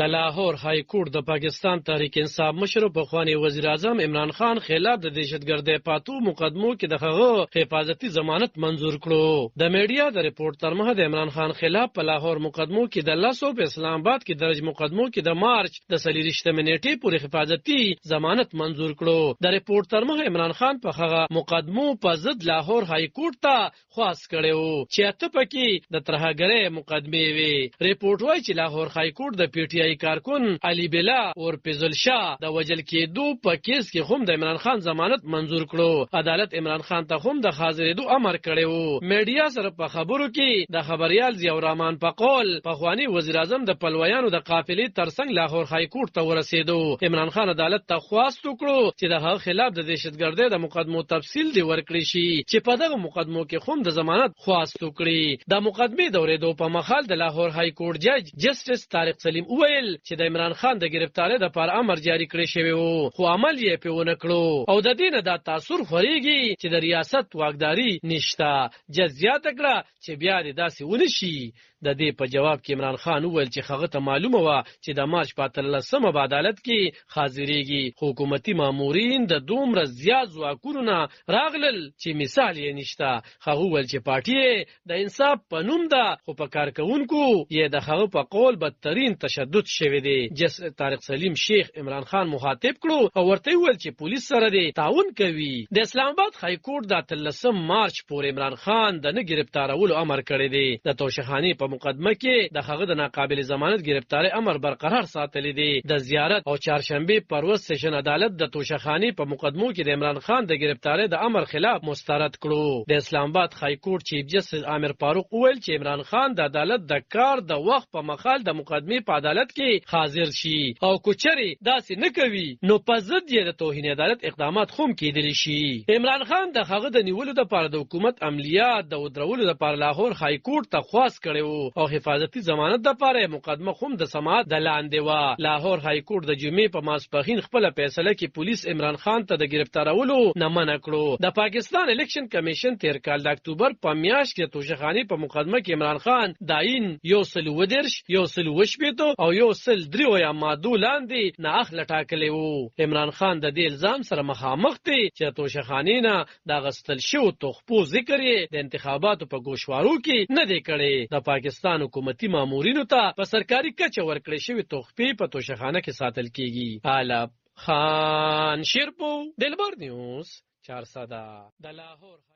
د لاهور های کورټ د پاکستان تحریک انصاف مشر پخوانی وزیر اعظم عمران خان خلاف د دهشتګردۍ پاتو مقدمو کې د هغه حفاظتي ضمانت منظور کړو. د میډیا د ریپورت تر مخه د عمران خان خلاف په لاهور مقدمو کې د 200 په اسلام آباد کې درج مقدمو کې د مارچ د 23 نیټې پورې حفاظتي ضمانت منظور کړو. د ریپورت تر مخه عمران خان په هغه مقدمو په ضد لاهور های کورټ ته خواست کړو چې اته پکې د ترهګرۍ مقدمه وي. ریپورت وايي چې لاهور های کورټ د پی ټی آی کارکون علي بلا اور فضل شاه د وجل کېدو په کیس کې هم د عمران خان ضمانت منظور کړو. عدالت عمران خان ته هم د حاضرېدو امر کړو. میډیا سره په خبرو کې د خبريال ضیاء الرحمن په قول پخوانی وزیر اعظم د پلویانو د قافلې ترڅنګ لاهور های کورټ ته ورسېدو. عمران خان عدالت ته خواست وکړو چې د هغه خلاف د دهشتګردۍ د مقدمو تفصیل دی ورکړي شي چې په دغه مقدمو کې هم د ضمانت خواست وکړي. د مقدمې د اورېدو په مخال د لاهور های کورټ جج جسټس طارق سلیم وویل چې د عمران خان د گرفتاری د پر امر جاری کړی شوی وو خو عمل یې په ونه کړو او د دې نه دا تاثیر خوريږي چې د ریاست واکداري نشته. جج زیاته کړه چې بیا دې داسې ونه شي. د دې په جواب کې عمران خان وویل چې هغه ته معلومه و چې د مارچ په 13 په عدالت کې حاضرېږي. حکومتي مامورین د دومره زیات ځواکونو نه راغلل چې مثال یې نشته. هغه وویل چې پارټي د انصاف په نوم ده خو په کارکونکو یې د هغه په قول بدترین تشدد شوی دی. جس طارق سلیم شیخ عمران خان مخاطب کړو او ورته وویل چې پولیس سره دی تعاون کوي. د اسلام آباد های کورټ د 13 مارچ پورې عمران خان د نه گرفتارولو امر کړی دی. د توشخانی په مقدمه کې د هغه د ناقابل ضمانت گرفتاری امر برقرار ساتلی دی. د زیارت او چهارشنبه پروز سیشن عدالت د توشخانی په مقدمو کې د عمران خان د گرفتاری د امر خلاف مسترد کړو. د اسلام آباد های کورټ چیف جسټس عامر فاروق وویل چې عمران خان د عدالت د کار د وخت په مخال د مقدمې په عدالت کې حاضر شي او کوچري داسې نه کوي نو په ضد یې د توهین عدالت اقدامات هم کېدلی شي. عمران خان د هغه د نیولو لپاره د حکومت عملیات د ودرولو لپاره لاهور های کورټ ته خواست کړو او حفاظتي ضمانت لپاره مقدمه هم د سماعت د لاندې و. لاهور های کورټ د جمعې په ماسپښین خپل فیصله کې پولیس عمران خان ته د گرفتارولو نه منع کړو. د پاکستان الیکشن کمیشن تیر کال د اکتوبر په میاشت کې توشخانی په مقدمه کې عمران خان داین 110 120 او 103 مادو لاندې نه اخله ټاکلی وو. عمران خان د دې الزام سره مخامخ دی چې توشخانی نه د غستل شو تخپو ذکر یې د انتخاباتو په گوشوارو کې نه دی کړی. د پاکستان حکومتي مامورینو ته په سرکاري کچه ورکړې شوی تحفې په توشخانه کې ساتل کیږي. علب خان شیرپو دلبر نیوز 400 د لاهور.